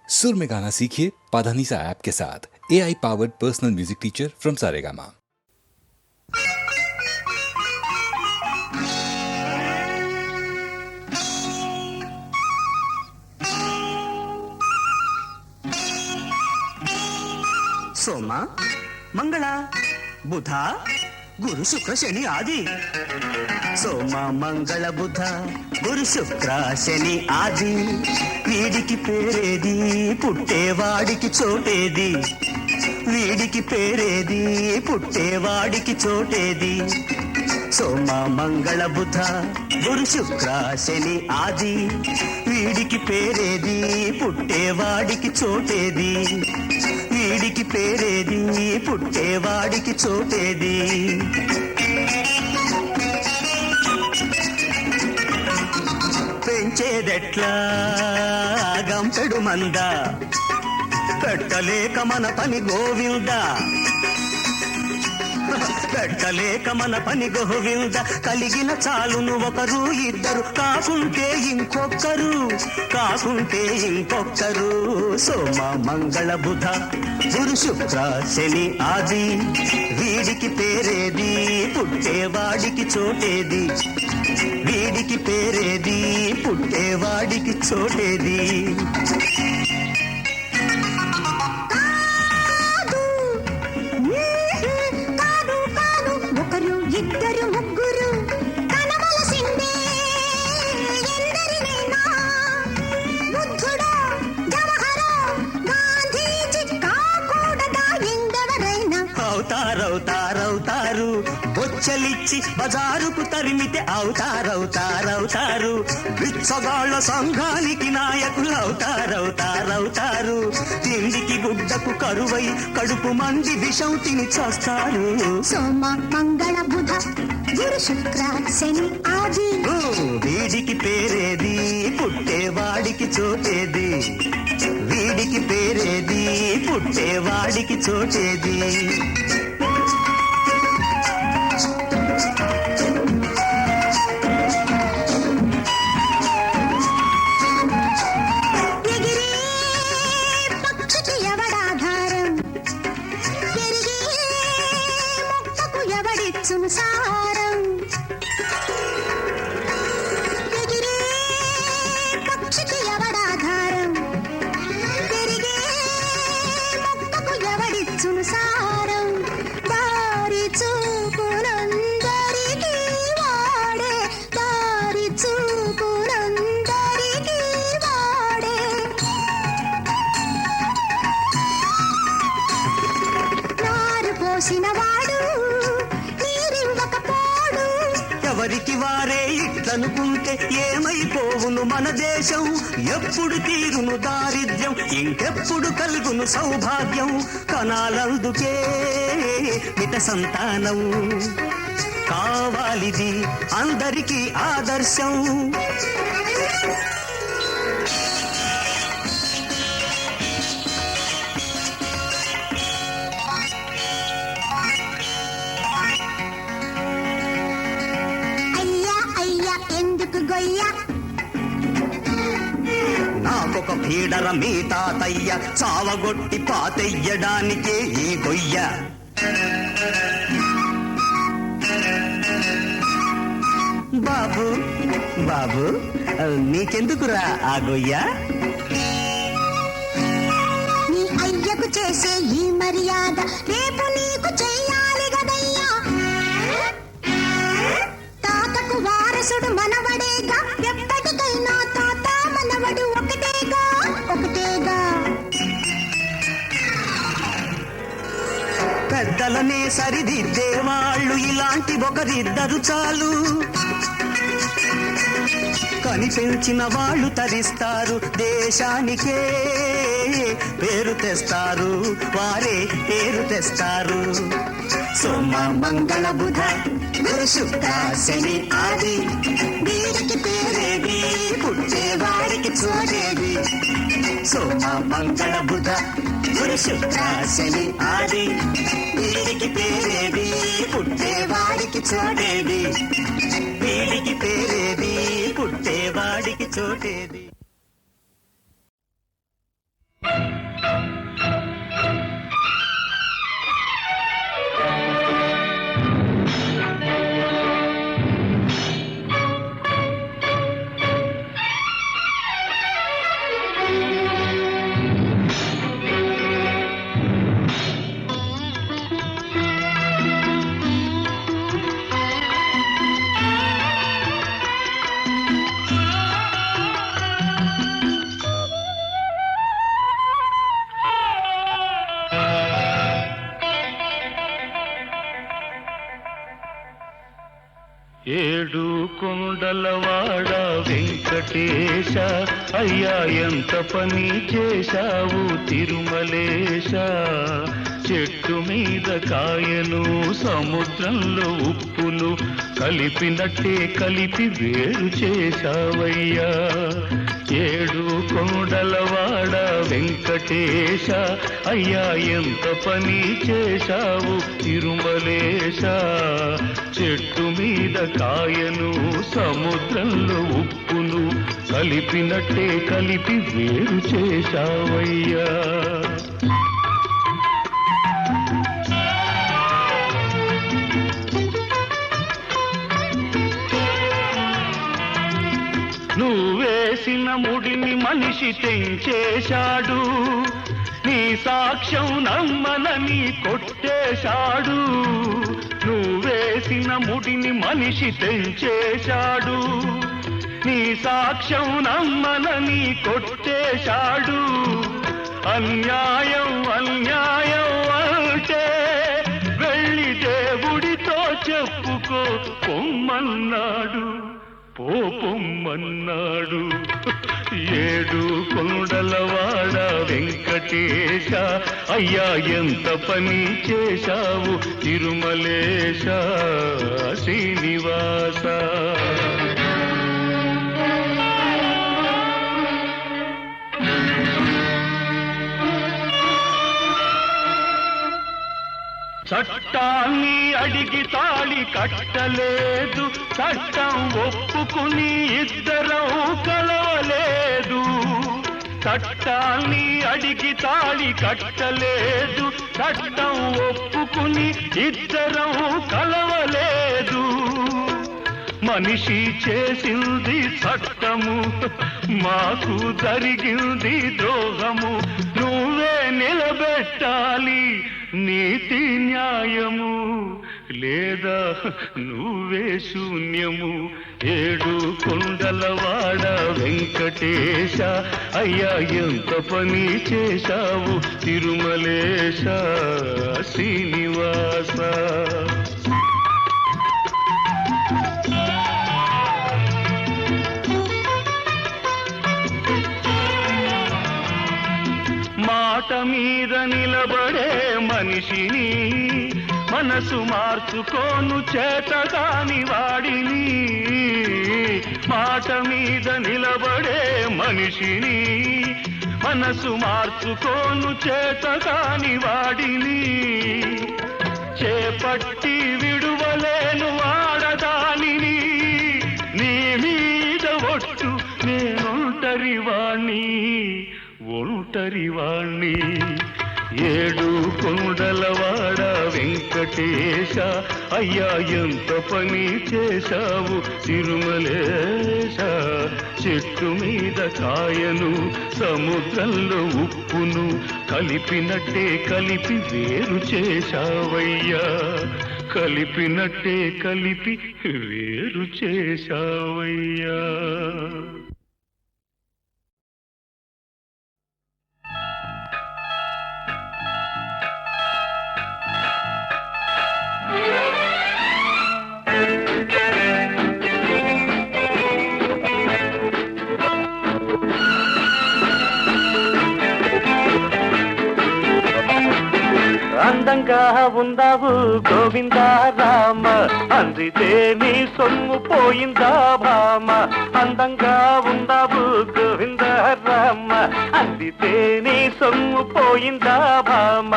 सुर में गाना सीखिए पाधानीसा ऐप के साथ। AI powered personal music teacher from Saregama. सोम मंगल बुध गुरु शुक्र शनि आदि। सोम मंगल बुध गुरु शुक्र शनि आदि। వీడికి పేరేది పుట్టేవాడికి చోటేది, వీడికి పేరేది పుట్టేవాడికి చోటేది. సోమ మంగళ బుధ గురు శుక్ర శని ఆది. వీడికి పేరేది పుట్టేవాడికి చోటేది, వీడికి పేరేది పుట్టేవాడికి చోటేది. పెంచేదెట్లా గంపెడు మంద, పెట్టలేక మన పని గోవింద, పెట్టలేక మన పని గోవింద. కలిగిన చాలును ఒకరు ఇద్దరు, కాకుంటే ఇంకొక్కరు, కాకుంటే ఇంకొక్కరు. సోమ మంగళ బుధ గురు శుక్ర శని ఆది. వీడికి పేరేది పుట్టేవాడికి చోటేది, వీడికి పేరేది పుట్టేవాడికి చోటేది. ఇద్దరు ముగ్గురు కనవలసిందే ఎందరినైనా. బుద్ధుడా జవహరా గాంధీజీ కాకూడదా ఎందెవరైనా. అవుతారవుతారవుతారు, బొచ్చలిచ్చి బజారుకు తరిమితే అవుతారవుతారవుతారు. బిచ్చగాళ్ల సంఘానికి నాయకులు అవుతారవుతారవుతారు. తిండికి గుడ్డకు కరువై కడుపు మండి విషం తిని చేస్తారు. సోమ మంగళ బుధ గురు శుక్ర శని ఆది. వీడికి పేరేది పుట్టేవాడికి చోటేది, వీడికి పేరేది పుట్టేవాడికి చోటేది. సంసారం ఎగిరే పక్షికి ఎవడాధారం, పెరిగే మొక్కకు ఎవడిచ్చును సారం. దారి చూపునందరికీ వాడే, దారి చూపునందరికీ వాడే. నారు పోసిన వాడు ఎవరికి వారే ఇట్లనుకుంటే ఏమైపోవును మన దేశం. ఎప్పుడు తీరును దారిద్ర్యం, ఇంకెప్పుడు కలుగును సౌభాగ్యం. కనాలందుకే మిత సంతానం కావాలిది అందరికీ ఆదర్శం. నాకొక పీడర మీ తాతయ్య, చావగొట్టి పాతెయ్యడానికే ఈ గొయ్య. బాబు బాబు నీకెందుకురా ఆ గొయ్య? నీ అయ్యకు చేసే ఈ మర్యాద రేపు నీకు చెయ్యాలి గదయ్యా. తాతకు వారసుడు మనవడేగా, ఎప్పటికైనా తాత మనవడు ఒకటేగా, ఒకటేగా. పెద్దలనే సరిదిద్దే వాళ్ళు ఇలాంటి ఒకరిద్దరు చాలు. కనిపెంచిన వాళ్ళు తరిస్తారు, దేశానికే పేరు తెస్తారు, వారే పేరు తెస్తారు. సోమ మంగళ బుధ గురు శుక్ర శని ఆది. వీడికి పేరేది పుట్టేవాడికి చోటేది. సోమ మంగళ బుధ గురు శుక్ర శని ఆది. వీడికి పేరేది పుట్టేవాడికి చోటేది, వీడికి పేరేది పుట్టేవాడికి చోటేది. ఏడు కొండలవాడ వెంకటేశ అయ్యా ఎంత పని చేశావు తిరుమలేశ చెట్టు మీద కాయను సముద్రంలో ఉప్పును కలిపినట్టే కలిపి వేరు చేశావయ్యా ఏడు కొండలవాడ వెంకటేశ అయ్యా ఎంత పని చేశావు తిరుమలేశ చెట్టు మీద కాయను సముద్రంలో ఉప్పును కలిపినట్టే కలిపి వేరు చేశావయ్యా నువ్వేసిన ముడిని మనిషి తెంచేశాడు నీ సాక్ష్యం నమ్మనని కొట్టేశాడు నువ్వేసిన ముడిని మనిషి తెంచేశాడు నీ సాక్ష్యం నమ్మనని కొట్టేశాడు అన్యాయం అన్యాయం అంటే వెళ్ళి దేవుడితో చెప్పుకో పొమ్మన్నాడు పొమ్మన్నాడు ఏడు కొండలవాడ వెంకటేశ అయ్యా ఎంత పని చేశావు తిరుమలేశ శ్రీనివాస చట్టాన్ని అడిగి తాళి కట్టలేదు చట్టం ఒప్పుకుని ఇద్దరం కలవలేదు చట్టాన్ని అడిగి తాళి కట్టలేదు చట్టం ఒప్పుకుని ఇద్దరం కలవలేదు మనిషి చేసింది చట్టము మాకు జరిగింది ద్రోహము నువ్వే నిలబెట్టాలి నీతి న్యాయము లేదా నువ్వే శూన్యము ఏడు కొండలవాడ వెంకటేశ అయ్యా ఎంత పని చేశావు తిరుమలేశ శ్రీనివాస మాట మీద నిలబడే మనిషిని మనసు మార్చుకోను చేతగాని వాడిని మాట మీద నిలబడే మనిషిని మనసు మార్చుకోను చేతగాని వాడిని చేపట్టి విడువలేను ఆడదానిని నీ మీద ఒట్టు నేనొంటరివాణ్ణి ఒంటరివాణ్ణి ఏడు కొండలవాడ వెంకటేశ అయ్యా ఎంత పని చేశావు తిరుమలేశ చెట్టు మీద కాయను సముద్రంలో ఉప్పును కలిపినట్టే కలిపి వేరు చేశావయ్యా కలిపినట్టే కలిపి వేరు చేశావయ్యా అందంగా ఉందావు గోవిందా రామ అందితే నీ సొమ్ము పోయిందా భామ అందంగా ఉందావు గోవిందా రామ అందితే నీ సొమ్ము పోయిందా భామ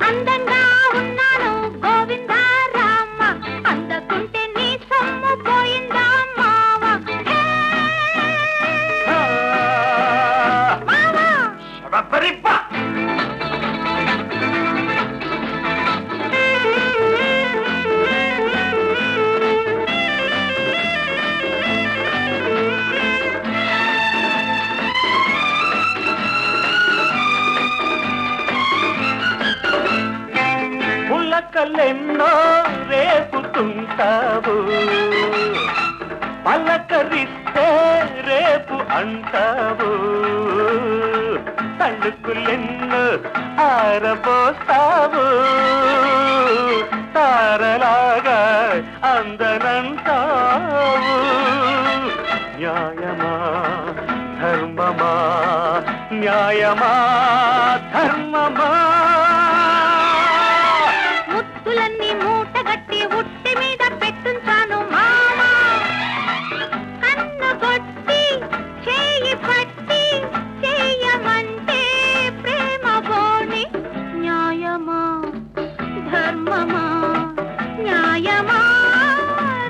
అందంగా ఉన్నాను గోవిందా రామ అందకుంటే నీ సొమ్ము పోయిందా మావ పులకలెన్నో రేపుతుంటావు పలకరిస్తే రేపు అంటావు తళుకులెన్ను ఆరబోస్తావు తారలాగా అందనంటావు న్యాయమా ధర్మమా న్యాయమా ధర్మమా ముత్తులన్నీ మూటగట్టి ఉట్టి మీద పెట్టుంచాను మామా కన్ను కొట్టి చేయి పట్టి చేయమంటే ప్రేమ బోని న్యాయమా ధర్మమా న్యాయమా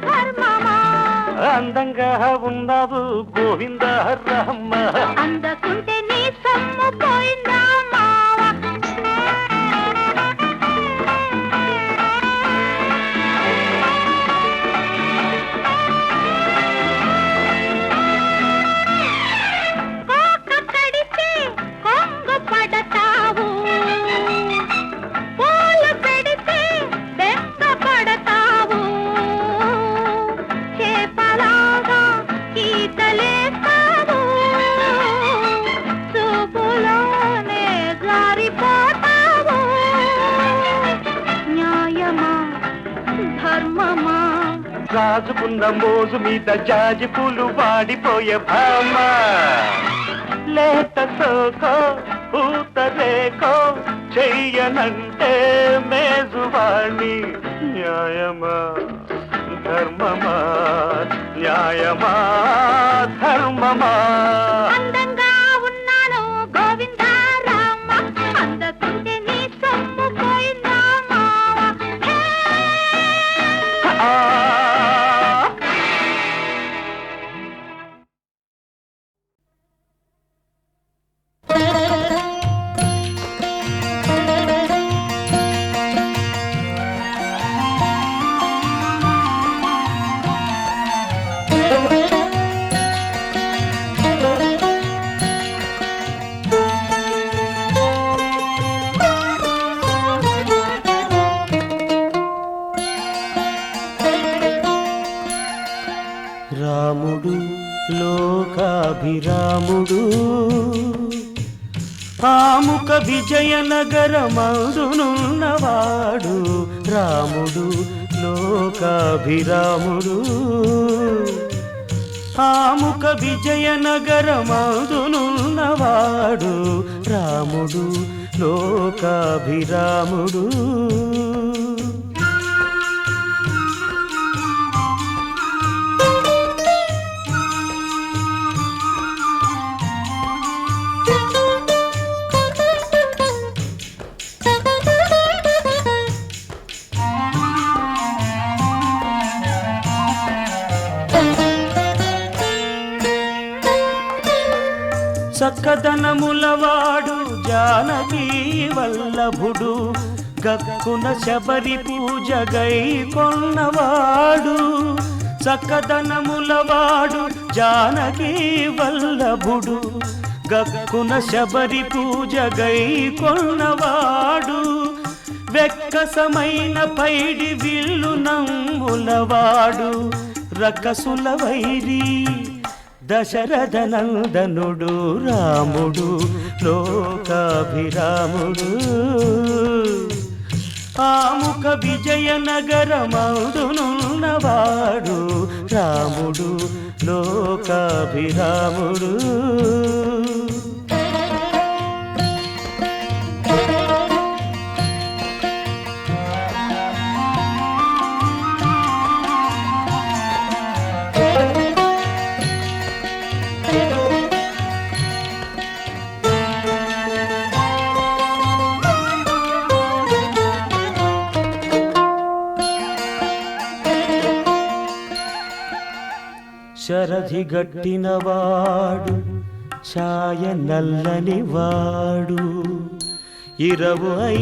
ధర్మమా అందంగా ఉన్నావు గోవింద రామ అందకుంటే నీ సొమ్ము పోయిందా మావా కోక కడితే కొంగు పడతావు పూలు పెడితే బెంగ పడతావు చేపలాగా ఈతలేస్తావు చూపులోనే జారిపోతావు న్యాయమా ధర్మమా రాజుకున్న మోజు మీద జాజి పూలు వాడిపోయే భామ లేత సోకో పూత రేకో చెయ్యనంటే మేజువాణి న్యాయమా ధర్మమా న్యాయమా ధర్మమా అందంగా ఉన్నాను గోవిందా రామ అందకుంటే నీ సొమ్ము పోయిందా మావా ఆ రాముడు లోకాభిరాముడు ఆముక విజయనగరమందునున్నవాడు రాముడు లోకాభిరాముడు ఆముక విజయనగరమందునున్నవాడు రాముడు లోకాభిరాముడు చక్కదనములవాడు జానకీ వల్లభుడు గక్కున శబరి పూజ గై కొన్నవాడు చక్కదనములవాడు జానకీ వల్లభుడు గక్కున శబరి పూజ గై కొన్నవాడు వెక్కసమైన పైడి విల్లు నమ్ములవాడు రకసుల వైరి దశరథ నందనుడు రాముడు లోకాభిరాముడు ఆముక విజయనగరమందునున్నవాడు రాముడు లోకాభిరాముడు శరధి గట్టినవాడు ఛాయ నల్లనివాడు ఇరవై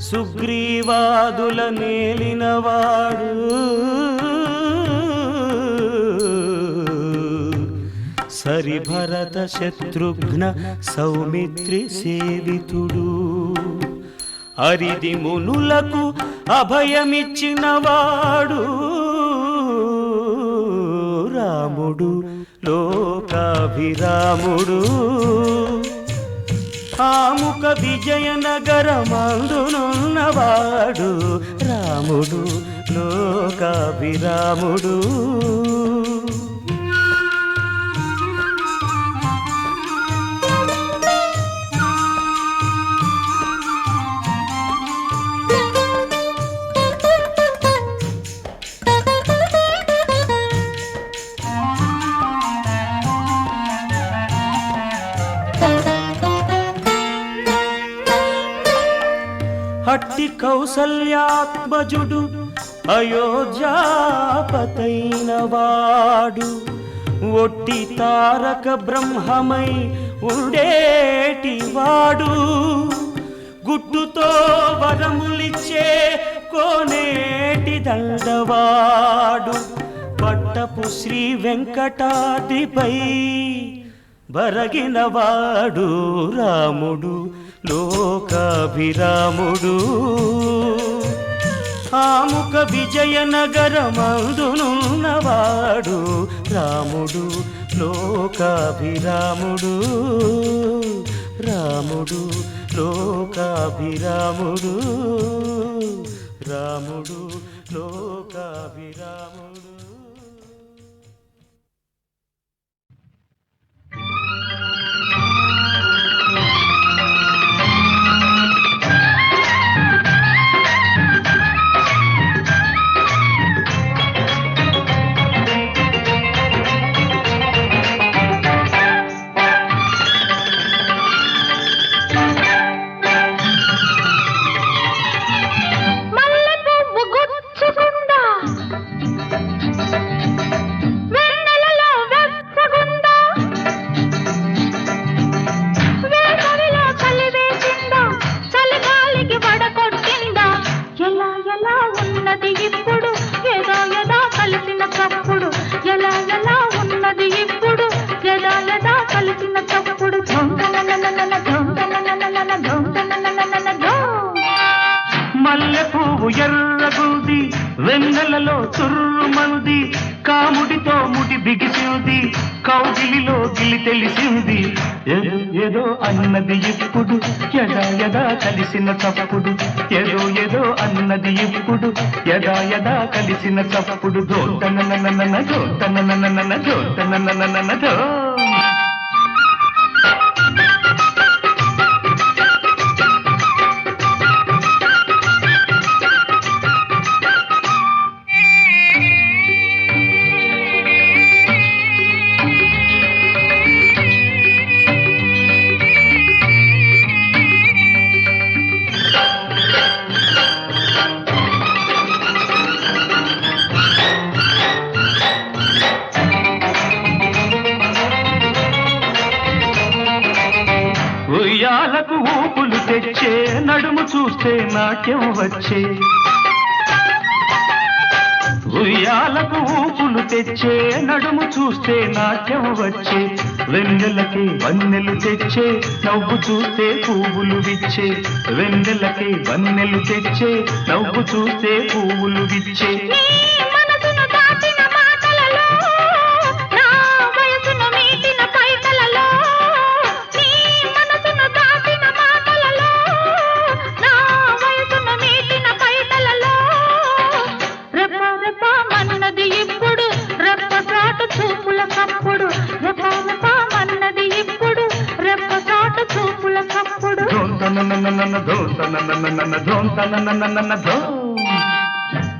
సుగ్రీవాదుల నేలినవాడు సరిభరత శత్రుఘ్న సౌమిత్రి సేవితుడు అరిది మునులకు అభయమిచ్చినవాడు రాముడు లోకాభిరాముడు ఆముక విజయనగరమందునున్నవాడు రాముడు లోకాభిరాముడు. అట్టి కౌసల్యాత్మజుడు అయోధ్యాపతైన వాడు ఒట్టి తారక బ్రహ్మమై ఉండేటివాడు. గుట్టుతో వరములిచ్చే కోనేటి దండవాడు పట్టపు శ్రీ వెంకటాద్రిపై బరగినవాడు రాముడు లోకాభిరాముడు. ఆముక విజయనగరమందునున్నవాడు రాముడు లోకాభిరాముడు. రాముడు లోకాభిరాముడు. రాముడు లోకాభిరాముడు. మల్లెపువ్వు ఎర్రగుంది వెన్నెలలో చుర్రుమంది కాముడితో ముడి బిగిసింది కౌగిలిలో గిలి తెలిసింది ఏదో ఏదో అన్నది ఇప్పుడు యదా యదా కలిసిన తప్పుడు ఏదో ఏదో అన్నది ఇప్పుడు యదా యదా కలిసిన తప్పుడు ధోతనననన ధోతనననన ధోతనననన ధో. ఉయ్యాలకు ఊపులు తెచ్చే నడుము చూస్తే నాట్యం వచ్చే. ఉయ్యాలకు ఊపులు తెచ్చే నడుము చూస్తే నాట్యం వచ్చే. వెన్నెలకి వన్నెలు తెచ్చే నవ్వు చూస్తే పువ్వులు విచ్చే. వెన్నెలకి వన్నెలు తెచ్చే నవ్వు చూస్తే పువ్వులు విచ్చే.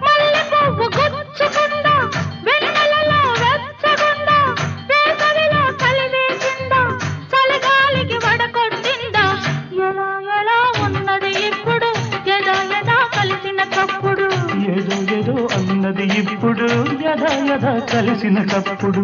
మల్లెపువ్వు గుచ్చుకుందా వెన్నెలలో వెచ్చగుందా వేసవిలో చలివేసిందా చలిగాలికి వడకొట్టిందా ఎలా ఎలా ఉన్నది ఇప్పుడు యదా యదా కలిసిన తప్పుడు ఏదో ఏదో అన్నది ఇప్పుడు యదా యదా కలిసిన తప్పుడు.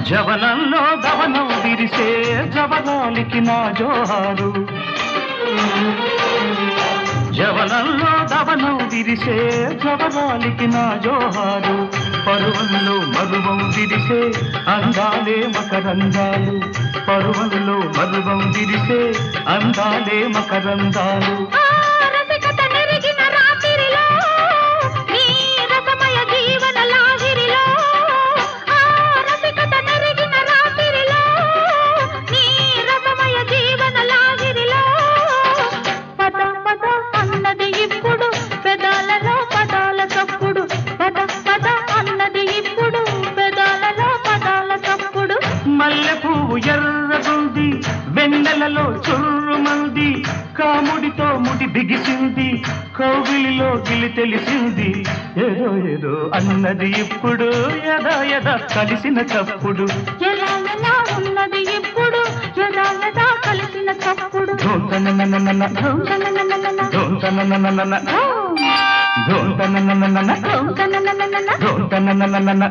జవనంలో విరిసే జవరాలికి నా జోహారు జవనంలో దవనం విరిసే జవరాలికి నా జోహారు పరువంలో మరువం విరిసే అందాలే మకరందాలు పరువంలో మరువం విరిసే అందాలే మకరందాలు ఎర్రగుంది వెన్నెలలో చుర్రుమంది కాముడితో ముడి బిగిసింది కౌగిలిలో గిలి తెలిసింది ఏదో ఏదో అన్నది ఇప్పుడు యదా యదా కలిసిన చప్పుడు ఎలా ఎలా ఉన్నది ఇప్పుడు యదా యదా కలిసిన చప్పుడు ధోంతననననన ధోంతననననన ధోంతననననన ధోంతననననన ధోంతననననన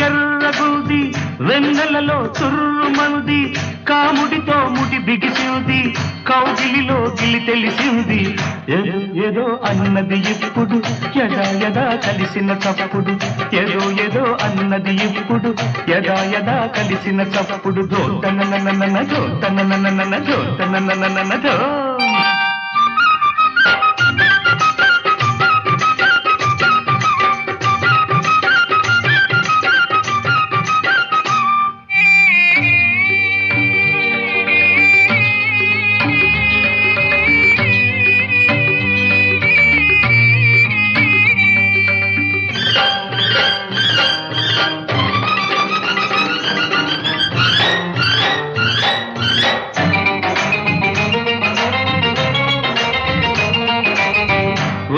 ఎర్రగుంది వెన్నెలలో చుర్రుమంది కాముడితో ముడి బిగిసింది కౌగిలిలో గిలి తెలిసింది ఏదో అన్నది ఇప్పుడు యదా యదా కలిసిన చప్పుడు ఏదో ఏదో అన్నది ఇప్పుడు యదా యదా కలిసిన చప్పుడు ధోంతనననన ధోంతనననన ధోంతనననన ధో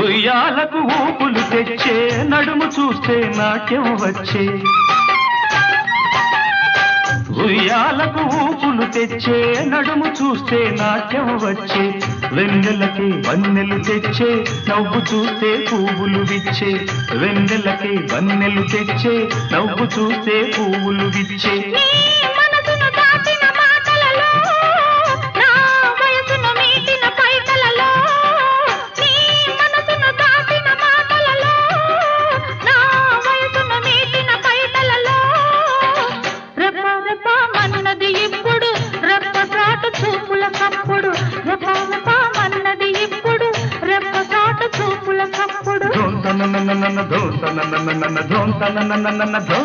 ఉయ్యాలకు ఊపులు తెచ్చే నడుము చూస్తే నాట్యం వచ్చే ఉయ్యాలకు ఊపులు తెచ్చే నడుము చూస్తే నాట్యం వచ్చే వెన్నెలకి వన్నెలు తెచ్చే నవ్వు చూస్తే పువ్వులు విచ్చే వెన్నెలకి వన్నెలు తెచ్చే నవ్వు చూస్తే పువ్వులు విచ్చే ధోంతనననన ధో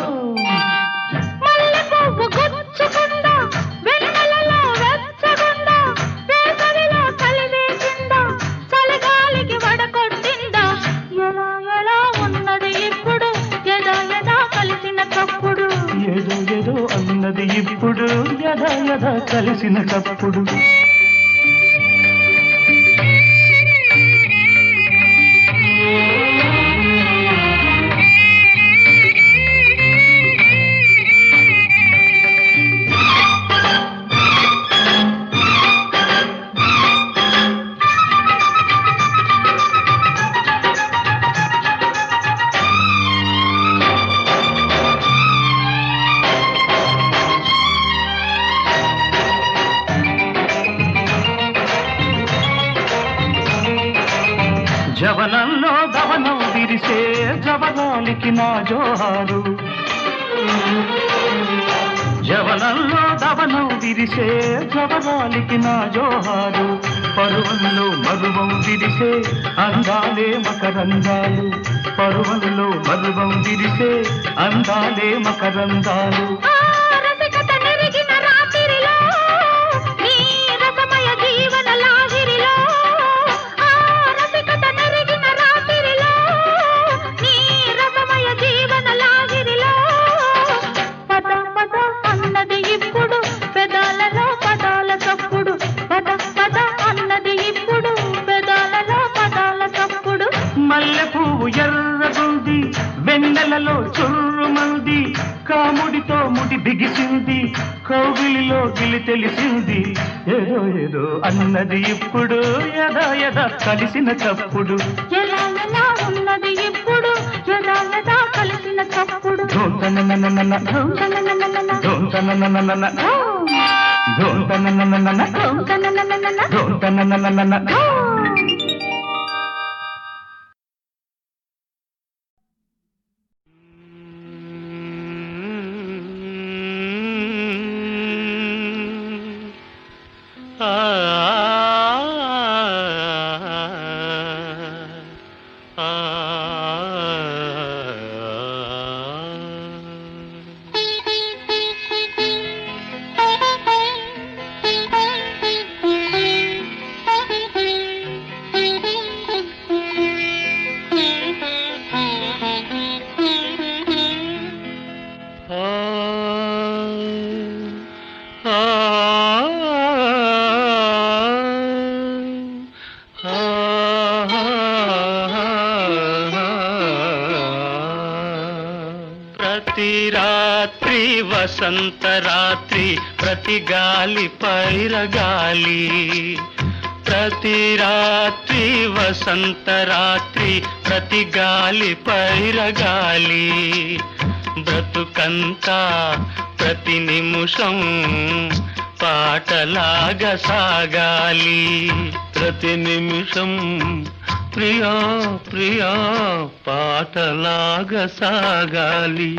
మల్లెపువ్వు గుచ్చుకుందా వెన్నెలలో వెచ్చగుందా వేసవిలో కలివేసిందా చలిగాలికి వడకొట్టిందా ఎలా ఎలా ఉన్నది ఇప్పుడు యదా యదా కలిసిన చప్పుడు ఏదో ఏదో అన్నది ఇప్పుడు యదా యదా కలిసిన చప్పుడు జవనంలో దవనం విరిసే జవరాలికి నా జోహారు జవనంలో దవనం విరిసే మురిసే జవరాలికి నా జోహారు, పరువంలో మరువం విరిసే అందాలే మకరందాలు, పరువంలో మరువం విరిసే అందాలే మకరందాలు. మల్లె పువ్వు ఎర్రగుంది, వెన్నెలలో చుర్రుమంది, కాముడితో ముడి బిగిసింది, కౌగిలిలో గిలి తెలిసింది, ఏదో ఏదో అన్నది ఇప్పుడు యదా యదా కలిసిన తప్పుడు, ఎలా ఎలా ఉన్నది ఇప్పుడు యదా యదా కలిసిన తప్పుడు. ధోంతననననన ధోంతననననన ధోంతననననన ధోంతననననన ధోంతననననన ధోంతననననన. ప్రతి రాత్రి వసంత రాత్రి, ప్రతి గాలి పైరగాలి, ప్రతి రాత్రి వసంత రాత్రి, ప్రతి గాలి పైరగాలి, బ్రతుకంతా ప్రతి నిమిషం పాటలాగా సాగాలి, ప్రతి నిమిషం ప్రియా ప్రియా పాటలాగా సాగాలి.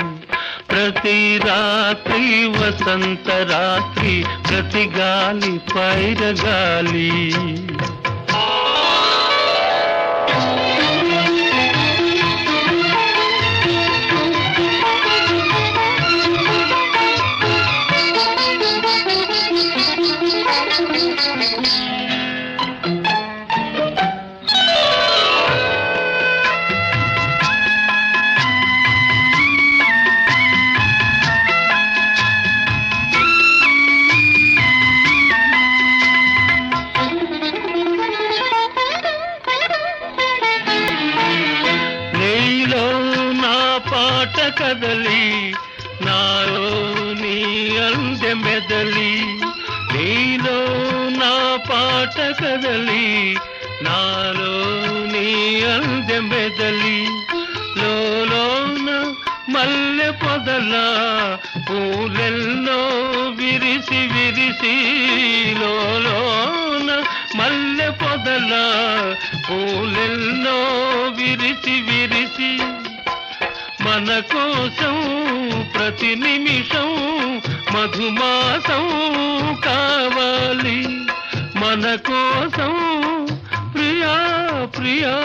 ప్రతి రాత్రి వసంత రాత్రి, ప్రతి గాలి పైరగాలి. కదలి నాలో నీ అందె మెదలి, నీలో నా పాట కదలి నాలో నీ అందె మెదలి, లోలోన మల్లె పొదల పూలెల్లో విరిసి విరిసి, లోలోన మల్లె పొదల పూలెల్లో విరిసి విరిసి, మన కోసం ప్రతి నిమిషం మధుమాసం కావాలి, మన కోసం ప్రియా ప్రియా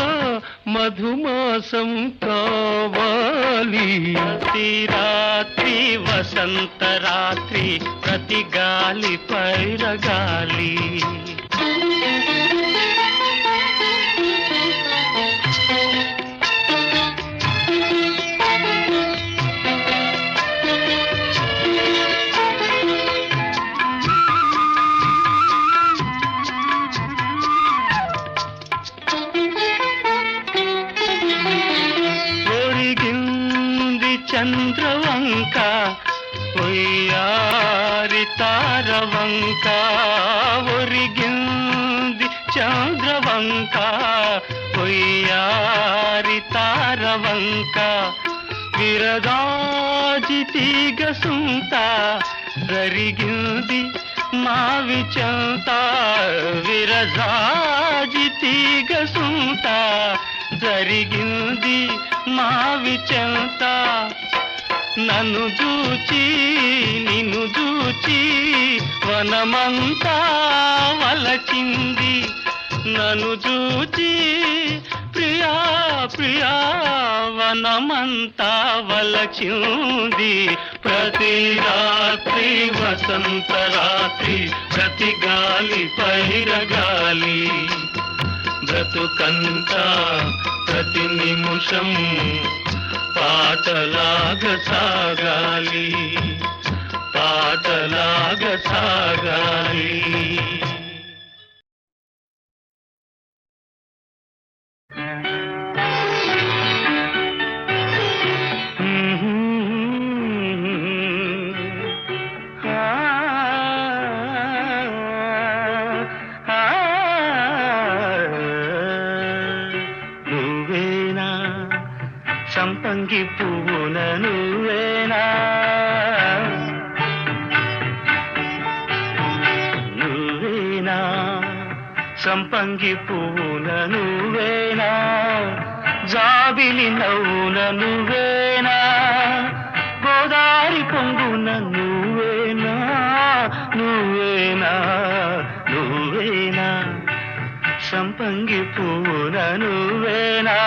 మధుమాసం కావాలి. ప్రతి రాత్రి వసంత రాత్రి, ప్రతి గాలి పైరగాలి. చంద్రవంక ఒయ్యారి తారవంక, ఒరిగింది చంద్రవంక ఒయ్యారి తారవంక, విరగాజి తీగ సుంత జరిగింది మావి చెంత, విరజాజి తీగ సుంత జరిగింది మావి చెంత, నన్ను చూచి నిన్ను చూచి వనమంతా వలచింది. నన్ను చూచి ప్రియా ప్రియా వనమంతా వలచింది. ప్రతి రాత్రి వసంత రాత్రి, ప్రతి గాలి పైరగాలి, బ్రతుకంతా ప్రతి నిమిషం పాటలాగా సాగాలి, పాటలాగా సాగాలి. నువ్వేనా సంపంగి పువ్వున నువ్వేనా, నువ్వేనా సంపంగి పువ్వున నువ్వేనా, జాబిలి నవ్వున నువ్వేనా, గోదారి పొంగున నువ్వేనా, నువ్వేనా నువ్వేనా సంపంగి పువ్వున నువ్వేనా,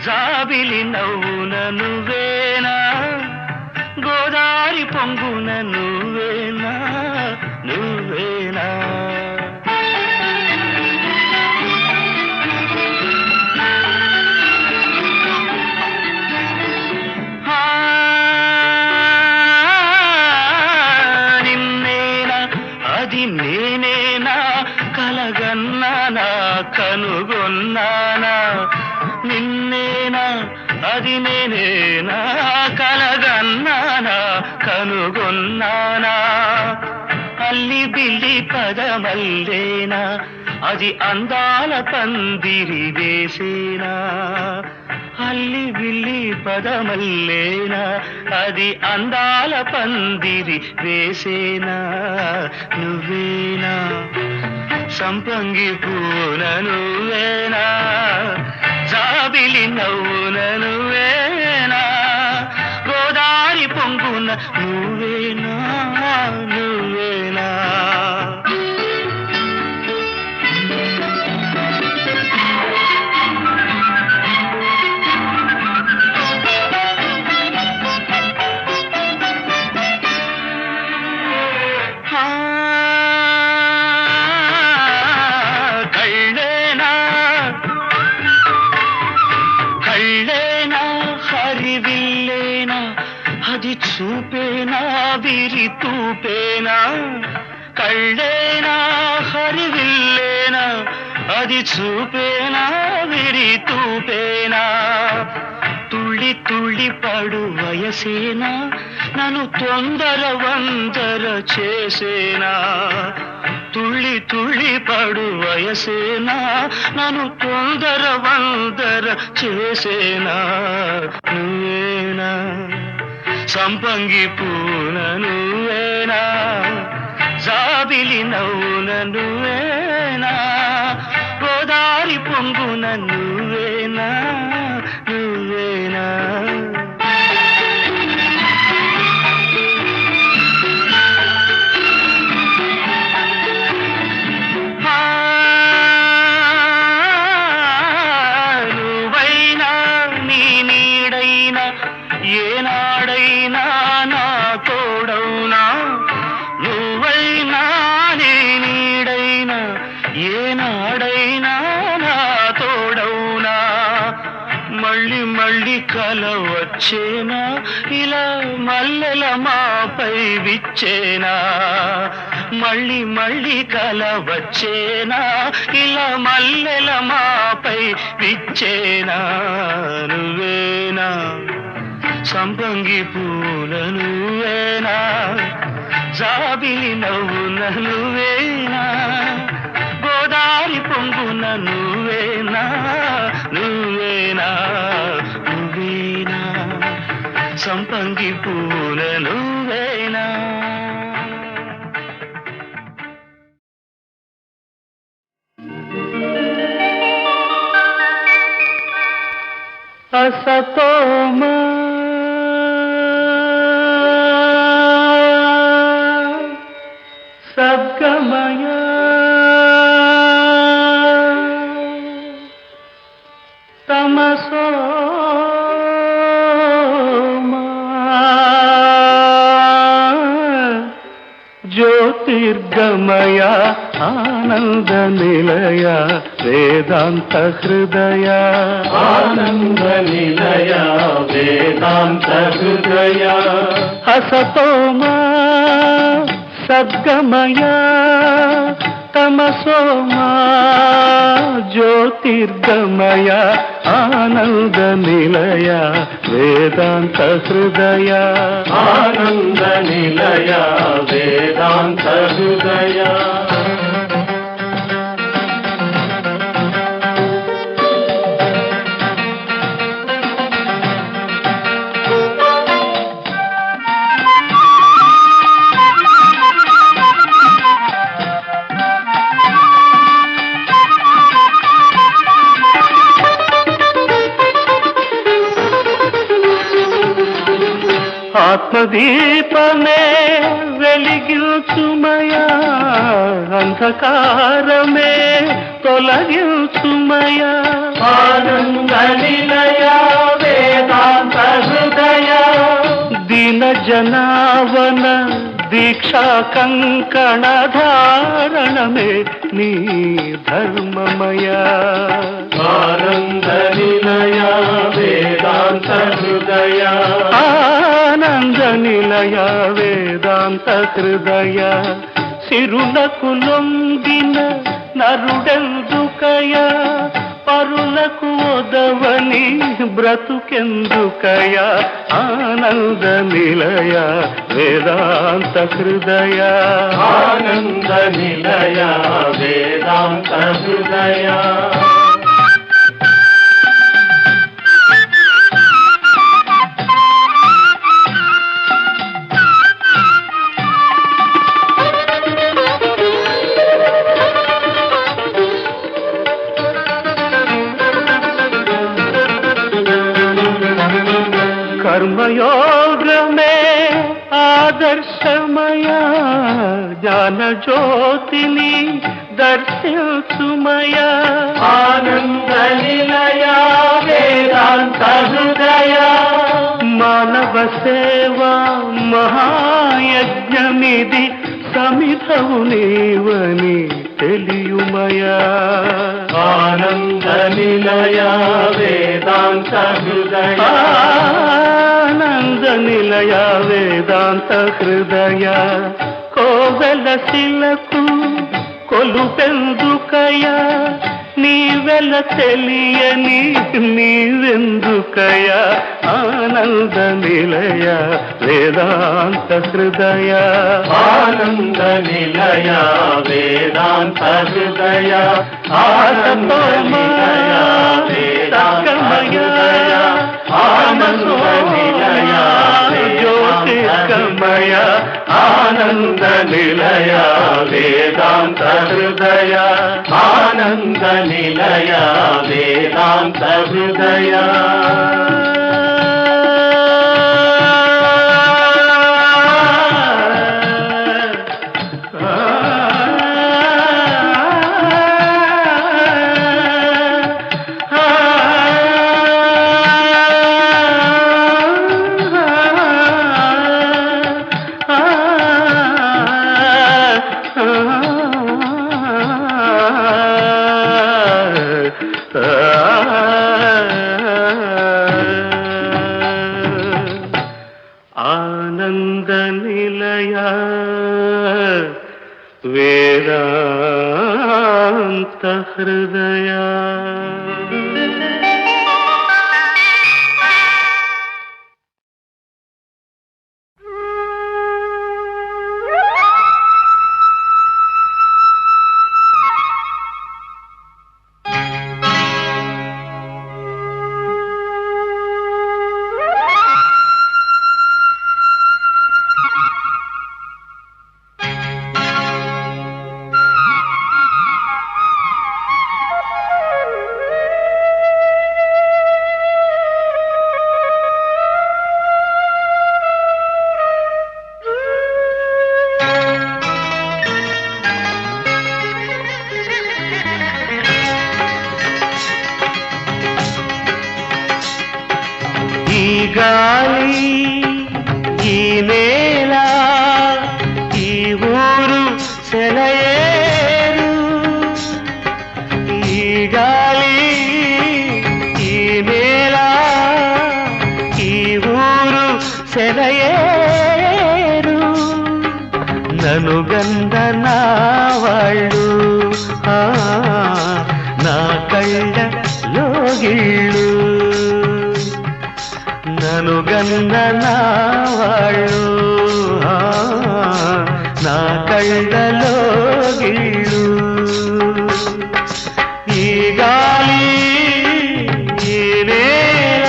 జాబిలి నవ్వున నువ్వేనా, గోదారి పొంగున నువ్వేనా, నువ్వేనా. నిన్నేనా అది నేనేనా, కలగన్నానా కనుగొన్నానా, నిన్నేనా అది నేనేనా, కలగన్నానా కనుగొన్నానా, అల్లి బిల్లి పదమల్లేనా, అది అందాల పందిరి వేసేనా, అల్లి బిల్లి పదమల్లేనా, అది అందాల పందిరి వేసేనా, నువ్వేనా సంపంగి పూన నువ్వేనా, జాబిలి నవ్వున నువ్వేనా, గోదారి పొంగున నువ్వేనా, నువ్వేనా. కళ్ళేనా హరివిల్లేనా, అది చూపేనా విరి తూపేనా, కళ్ళేనా హరివిల్లేనా, అది చూపేనా విరి తూపేనా, తుళ్ళి తుళ్ళి పడు వయసేనా, నన్ను తొందర వందర చేసేనా, తుళ్ళి తుళ్ళి పడు వయసేనా, నన్ను తొందర వందర చేసేనా, నువ్వేనా సంపంగి పూన నువ్వేనా, జాబిలి నవ్వున నువ్వేనా, గోదారి పొంగున నువ్వేనా, నువ్వేనా. నువ్వైనా నీ నీడైనా ఏనాడైనా నా తోడవునా, నువ్వైనా నీ నీడైనా ఏనాడైనా నా తోడవునా, మళ్ళీ మళ్ళీ కల వచ్చేనా, ఇలా మల్లెల మాపై విచ్చేనా, మళ్ళీ మళ్ళీ కల వచ్చేనా, ఇలా మల్లెల మాపై విచ్చేనా, నువ్వేనా సంపంగి పూల నువ్వేనా, జాబిలి నవ్వున నువ్వేనా, గోదారి పొంగున నువ్వేనా, నువ్వేనా, నువ్వేనా సంపంగి పూల నువ్వేనా. అసతోమ జ్యోతిర్గమయ ఆనంద నిలయ వేదాంత హృదయ ఆనంద నిలయ వేదాంత హృదయ హసతోమా సద్గమయ తమసోమా జ్యోతిర్గమయ ఆనంద నిలయ వేదాంత హృదయ ఆనంద నిలయ వేదాంత హృదయ ఆత్మదీపమే వెలిగించుమయా అంధకారమే తొలగించుమయా ఆనంద నిలయ వేదాంత హృదయ దీన జనావన దీక్షా కంకణ ధారణమే నీ ధర్మమయ ఆనంద నిలయ వేదాంత హృదయ ఆనంద నిలయ వేదాంత హృదయ సిరులకు లొంగిన నరుడెందుకయ పరులకు ఒదవని బ్రతుకెందుకయ ఆనంద నిలయ వేదాంత హృదయ ఆనంద నిలయ వేదాంత హృదయ కర్మయోగమే ఆదర్శమయ జ్ఞాన జ్యోతిని దర్శించుమయ ఆనంద నిలయ వేదాంత హృదయ మానవ సేవా మహాయజ్ఞమిది సమిధవు నీవని తెలియుమయ ఆనంద నిలయ వేదాంత హృదయ ఆనంద నిలయ వేదాంత హృదయ కోవెల శిలకు కొలుపెందుకయ నీవెల తెలియని నీవెందుకయ ఆనంద నిలయ వేదాంత హృదయ ఆనంద నిలయ వేదాంత హృదయ ఆనంద నిలయ వేదాంత హృదయ ఆనంద నిలయ జ్యోతిర్గమయ ఆనంద నిలయ వేదాంత హృదయ ఆనంద నిలయ వేదాంత హృదయ ఆనంద నిలయ వేదాంత హృదయ నను గంధ నా వాళ్ళు నా కళ్ళ లోగిళ్ళు నను గంధ నా వాళ్ళు నా కళ్ళ లోగిళ్ళు ఈ గాలి ఈ నేల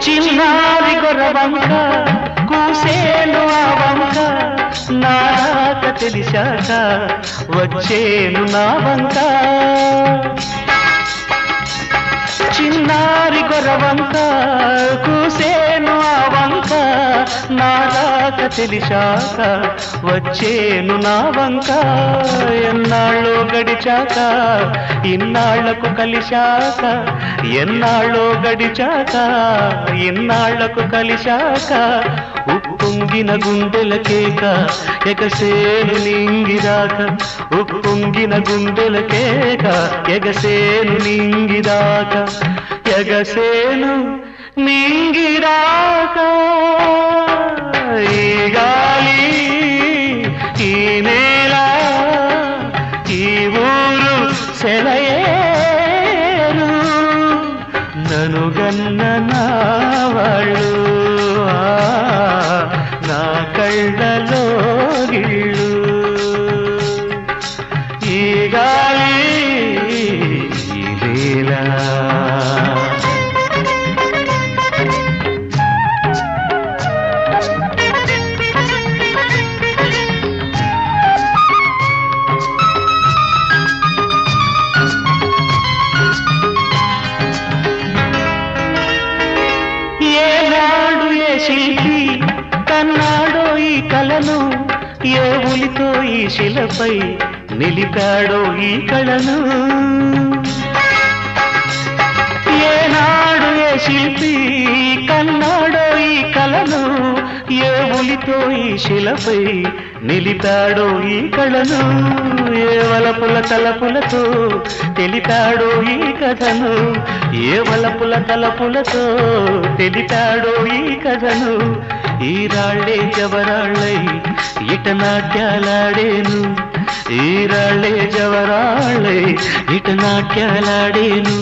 చిన్నారి గొర్రవంక కూసేను ఆ వంక నాక తెలిసాక వచ్చేను నా వంక చిన్నారి గొర్రవంక కూసేను ఆ వంక నాక తెలిసాక వచ్చేను నా వంక ఎన్నాళ్ళో గడిచాక ఇన్నాళ్లకు కలిశాక ఎన్నాళ్ళో గడిచాక ఇన్నాళ్లకు కలిశాక ఉప్పొంగిన గుండెల కేక ఎగసేను నింగిదాక ఉప్పొంగిన గుండెల కేక ఎగసేను నింగిదాక ఎగసేను నింగిదాక ఈ గాలి ఈ నేల ఈ ఊరు సెలయేరు నను గన్న నా వాళ్ళు నా కళ్ళలో గిళ్ళు ఈ గాలి ఈ నేల ఏనాడు ఏ శిల్పి కన్నాడో ఈ కళను ఏ ఉలితో ఈ శిలపై నిలిపాడో ఈ కళను ఏనాడు ఏ శిల్పి కన్నాడో ఈ కళను ఏ ఉలితో ఈ శిలపై నిలిపాడో ఈ కళను ఏ వలపుల తలపులతో తెలిపాడో ఈ కథను ఏ వలపుల తలపులతో తెలిపాడో ఈ కథను ఈ రాళ్ళే జవరాళ్ళై ఇట నాట్యాలాడేను ఈ రాళ్ళే జవరాళ్ళై ఇట నాట్యాలాడేను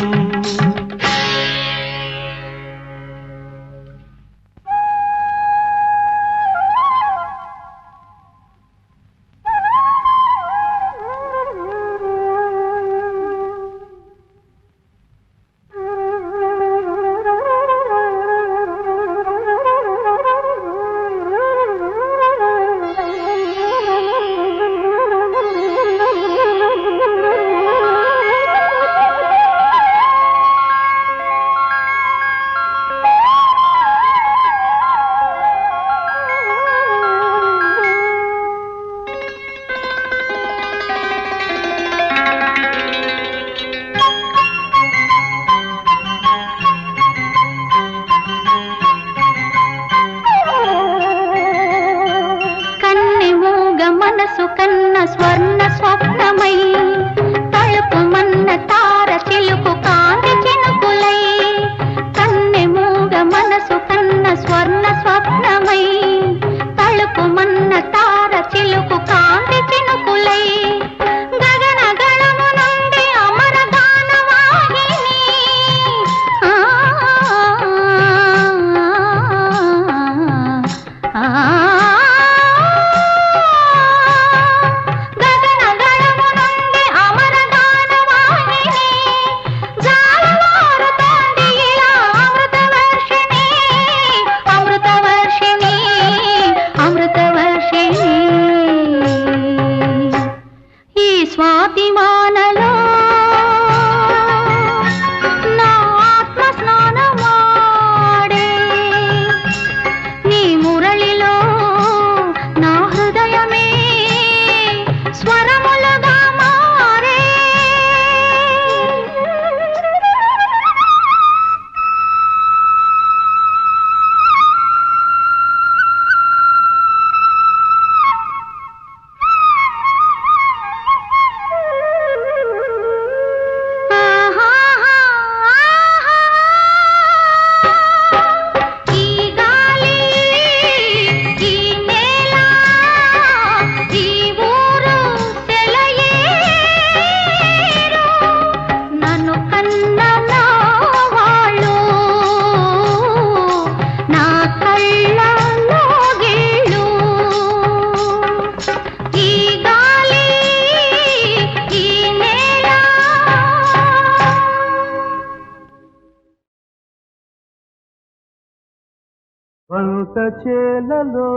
పంట చేలలో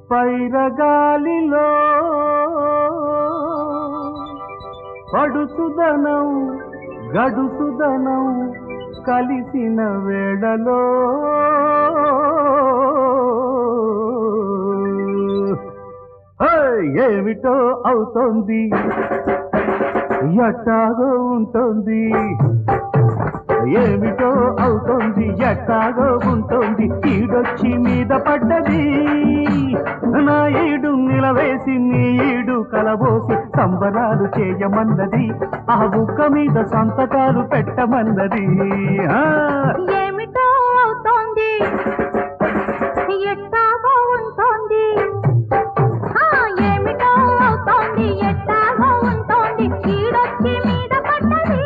పైరగాలిలో పడుచుదనం గడుసుదనం కలిసిన వేళలో ఏమిటో అవుతోంది ఎట్టాగో ఉంటుంది ఏమిటో అవుతోంది ఎట్టాగో ఉంటుంది ఈడొచ్చి మీద పడ్డది నా ఈడు నిలవేసి నీ ఈడు కలబోసి సంబరాలు చేయమన్నది ఆ బుక్క మీద సంతకాలు పెట్టమన్నది ఏమిటో అవుతోంది ఎట్టాగో ఉంటుంది ఏమిటో అవుతోంది ఎట్టాగో ఉంటుంది ఈడొచ్చి మీద పడ్డది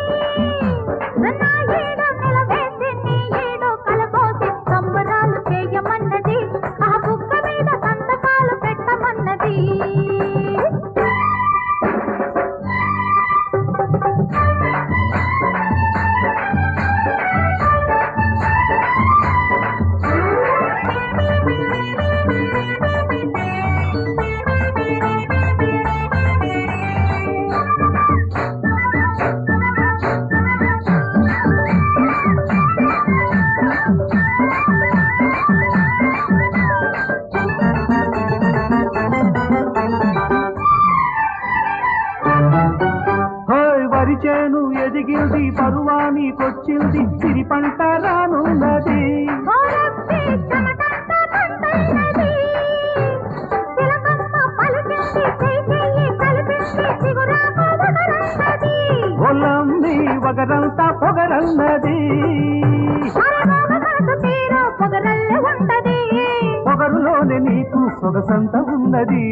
నా ఈడు నిలవేసి నీ ఈడు కలబోసి సంబరాలు చేయమన్నది ఆ బుక్క మీద సంతకాలు పెట్టమన్నది వరిచేను ఎదిగింది పరువానికొచ్చింది సిరి పంట రానున్నది ఒలమ్మి వగరంతా పొగరన్నది పొగరులోనే నీకు సొగసంత ఉన్నది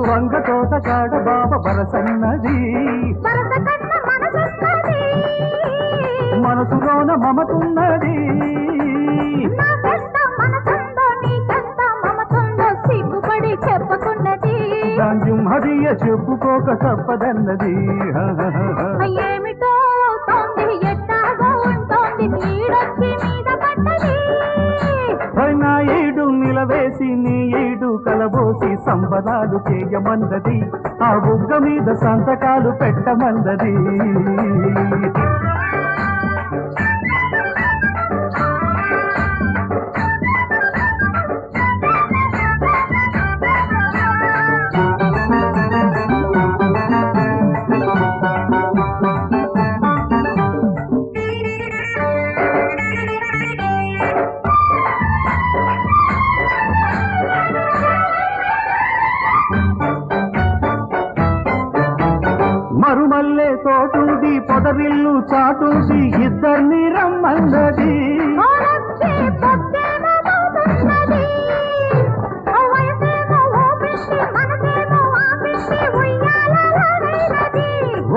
వంగ తోట కాడ బాబ బరసన్నది మనసులోన మమతున్నది సిగ్గుపడి చెప్పుకున్నది హరియ చెప్పుకోక తప్పదన్నది ఏమిటో అవుతోంది ఎట్టాగో ఉంటుంది ఈడొచ్చి మీద పడ్డది నా ఏడు నిలవేసి నీ ఏడు కలబోసి సంబరాలు చేయమన్నది ఆ బుగ్గ మీద సంతకాలు పెట్టమన్నది మరుమల్లే తోటుంది పొదరిల్లు చాటుంది ఇద్దరిని రమ్మన్నది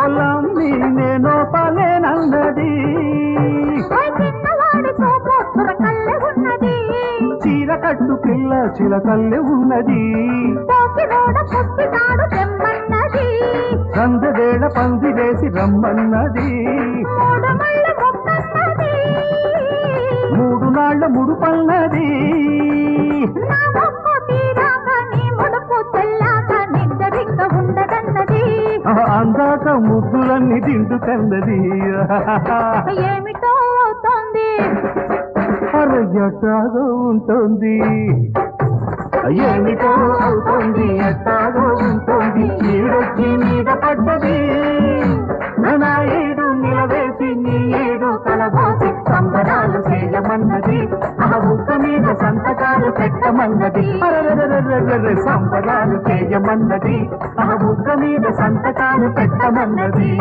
ఒలమ్మి నేను పలేనన్నది చీర కట్టు పిల్ల చిలకల్లె ఉన్నది సందవేళ పంది వేసి రమ్మన్నది మూడు నాళ్ల ముడుపన్నది అందాక ముద్దులన్నీ దిండుకన్నది ఏమిటో అవుతోంది ఎట్టాగో ఉంటుంది ఏమిటో అవుతుంది ఎట్టాగో ఉంటుంది ఈడొచ్చి మీద పడ్డది నా ఏడు నిలవేసి నీ ఏడు కలబోసి సంబరాలు చేయమన్నది ఆ బుక్క మీద సంతకాలు పెట్టమన్నది సంబరాలు చేయమన్నది ఆ బుక్క మీద సంతకాలు పెట్టమన్నది